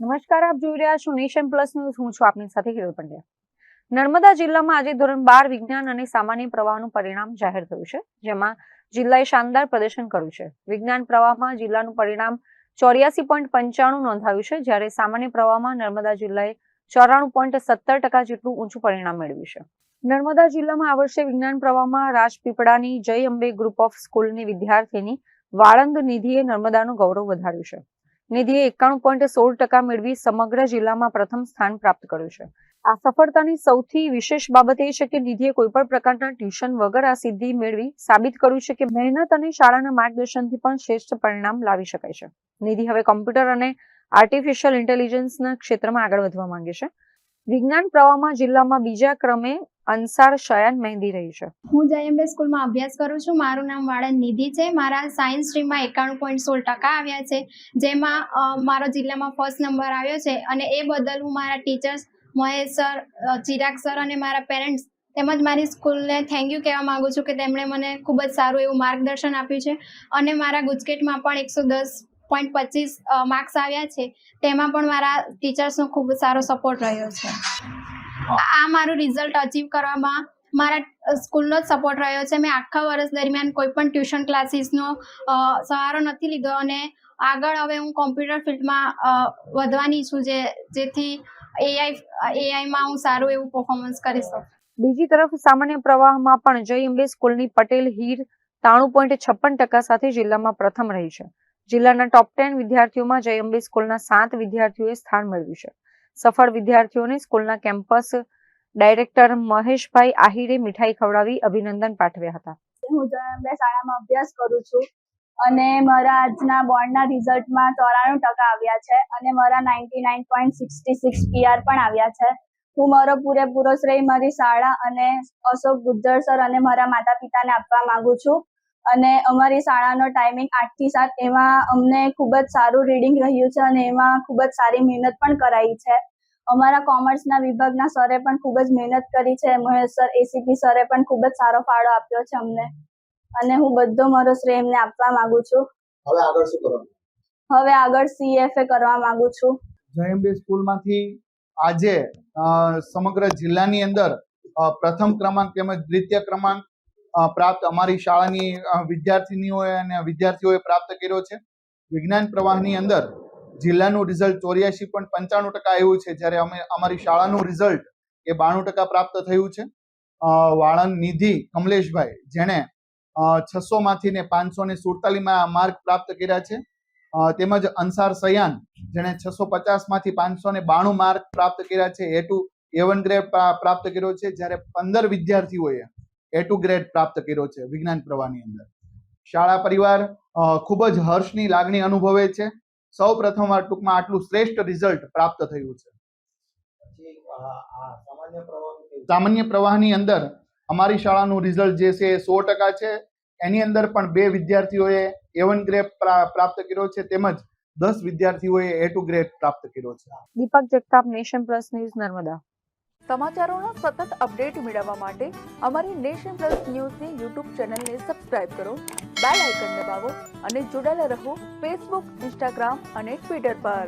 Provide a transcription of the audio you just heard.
નમસ્કાર, આપ જોઈ રહ્યા છો નેશન પ્લસ ન્યૂઝ. હું છું આપની સાથે હિરલ પંડ્યા. નર્મદા જિલ્લામાં આજે ધોરણ 12 વિજ્ઞાન અને સામાન્ય પ્રવાહનું પરિણામ જાહેર થયું છે, જેમાં જિલ્લાએ શાનદાર પ્રદર્શન કર્યું છે. વિજ્ઞાન પ્રવાહમાં જિલ્લાનું પરિણામ 84.95 નોંધાયું છે, જ્યારે સામાન્ય પ્રવાહમાં નર્મદા જિલ્લાએ 94.70% જેટલું ઊંચું પરિણામ મેળવ્યું છે. નર્મદા જિલ્લામાં આ વર્ષે વિજ્ઞાન પ્રવાહમાં રાજપીપળાની જય અંબે ગ્રુપ ઓફ સ્કૂલની વિદ્યાર્થીની વાળંદ નિધિએ નર્મદાનું ગૌરવ વધાર્યું છે. નિધિએ 91.16% મેળવી સમગ્ર જિલ્લામાં પ્રથમ સ્થાન પ્રાપ્ત કર્યું છે. આ સફળતાની સૌથી વિશેષ બાબત એ છે કે નિધિએ કોઈ પણ પ્રકારના ટ્યુશન વગર આ સિદ્ધિ મેળવી સાબિત કર્યું છે કે મહેનત અને શાળાના માર્ગદર્શનથી પણ શ્રેષ્ઠ પરિણામ લાવી શકાય છે. નિધિ હવે કોમ્પ્યુટર અને આર્ટિફિશિયલ ઇન્ટેલિજન્સના ક્ષેત્રમાં આગળ વધવા માંગે છે. વિજ્ઞાન પ્રવાહમાં જિલ્લામાં બીજા ક્રમે અંસાર શયાન મહેંદી રહી છે. હું જય અંબે સ્કૂલમાં અભ્યાસ કરું છું. મારું નામ વાળંદ નિધિ છે. મારા સાયન્સ સ્ટ્રીમમાં 91.16% આવ્યા છે, જેમાં મારો જિલ્લામાં ફર્સ્ટ નંબર આવ્યો છે. અને એ બદલ હું મારા teachers Mahesh sir, Chirag sir અને મારા પેરેન્ટ્સ તેમજ મારી સ્કૂલને થેન્ક યુ કહેવા માંગુ છું કે તેમણે મને ખૂબ જ સારું એવું માર્ગદર્શન આપ્યું છે. અને મારા ગુજકેટમાં પણ 110.25 માર્ક્સ આવ્યા છે. તેમાં પણ મારા ટીચર્સનો ખૂબ સારો સપોર્ટ રહ્યો છે. આ મારું રિઝલ્ટ અચીવ કરવામાં મારા સ્કૂલનો જ સપોર્ટ રહ્યો છે. મેં આખા વર્ષ દરમિયાન કોઈ પણ ટ્યુશન ક્લાસીસનો સહારો નથી લીધો અને આગળ હવે હું કોમ્પ્યુટર ફિલ્ડમાં વધવાની છું, જેથી એઆઈમાં હું સારું એવું પરફોર્મન્સ કરી શકું. બીજી તરફ સામાન્ય પ્રવાહમાં પણ જય અંબે સ્કૂલની પટેલ હીર 93.56% સાથે જિલ્લામાં પ્રથમ રહી છે. જિલ્લાના ટોપ 10 વિદ્યાર્થીઓમાં જય અંબે સ્કૂલના 7 વિદ્યાર્થીઓએ સ્થાન મેળવ્યું છે. સફળ વિદ્યાર્થીઓને સ્કૂલના કેમ્પસ ડાયરેક્ટર મહેશભાઈ આહિરે મીઠાઈ ખવડાવી અભિનંદન પાઠવ્યા હતા. હું જય અંબે શાળામાં અભ્યાસ કરું છું અને મારા આજના બોર્ડના રિઝલ્ટમાં 94% આવ્યા છે અને મારા 99.66 PR પણ આવ્યા છે. હું મારો પૂરેપૂરો શ્રેય મારી શાળા અને અશોક ગુજ્જર સર અને મારા માતા પિતાને આપવા માંગુ છું. અને અમારી શાળાનો ટાઈમિંગ 8 થી 7, એમાં અમને ખૂબ જ સારું રીડિંગ રહ્યું છે અને એમાં ખૂબ જ સારી મહેનત પણ કરાઈ છે. અમારા કોમર્સના વિભાગના સરે પણ ખૂબ જ મહેનત કરી છે. મહેશ સર, ACP સરે પણ ખૂબ જ સારો ફાળો આપ્યો છે અમને, અને હું બધો મારો શ્રેય એમને આપવા માંગુ છું. હવે આગળ શું કરવાનું? હવે આગળ CFA કરવા માંગુ છું. જય અંબે સ્કૂલમાંથી આજે સમગ્ર જિલ્લાની અંદર પ્રથમ ક્રમાંક તેમજ દ્વિતીય ક્રમાંક પ્રાપ્ત અમારી શાળાની વિદ્યાર્થીનીઓએ અને વિદ્યાર્થીઓએ પ્રાપ્ત કર્યો છે. વિજ્ઞાન પ્રવાહની અંદર જિલ્લાનું રિઝલ્ટ 84.95% આવ્યું છે, જ્યારે અમારી શાળાનું રિઝલ્ટ એ 92% પ્રાપ્ત થયું છે. વાળંદ નિધિ કમલેશભાઈ, જેણે 600 માંથી 547 માર્ક પ્રાપ્ત કર્યા છે, તેમજ અંસાર સયાન, જેણે 650 માંથી 592 માર્ક પ્રાપ્ત કર્યા છે. A1 ગ્રેડ પ્રાપ્ત કર્યો છે, જ્યારે 15 વિદ્યાર્થીઓએ A2 ગ્રેડ પ્રાપ્ત કર્યો છે. વિજ્ઞાન પ્રવાહની અંદર શાળા પરિવાર ખૂબ જ હર્ષની લાગણી અનુભવે છે. સૌ પ્રથમવાર ટૂંકમાં આટલું શ્રેષ્ઠ રિઝલ્ટ પ્રાપ્ત થયું છે. સામાન્ય પ્રવાહની અંદર અમારી શાળાનું રિઝલ્ટ જે છે એ 100% છે. એની અંદર પણ 2 વિદ્યાર્થીઓએ A1 ગ્રેડ પ્રાપ્ત કર્યો છે, તેમજ 10 વિદ્યાર્થીઓએ A2 ગ્રેડ પ્રાપ્ત કર્યો છે. Deepak Jagtap, nation plus news, Narmada. સમાચારોના સતત અપડેટ મેળવવા માટે અમારી નેશન પ્લસ ન્યૂઝની યુટ્યુબ ચેનલને સબસ્ક્રાઇબ કરો, બેલ આઇકન દબાવો અને જોડાયેલા રહો ફેસબુક, ઇન્સ્ટાગ્રામ અને ટ્વિટર પર.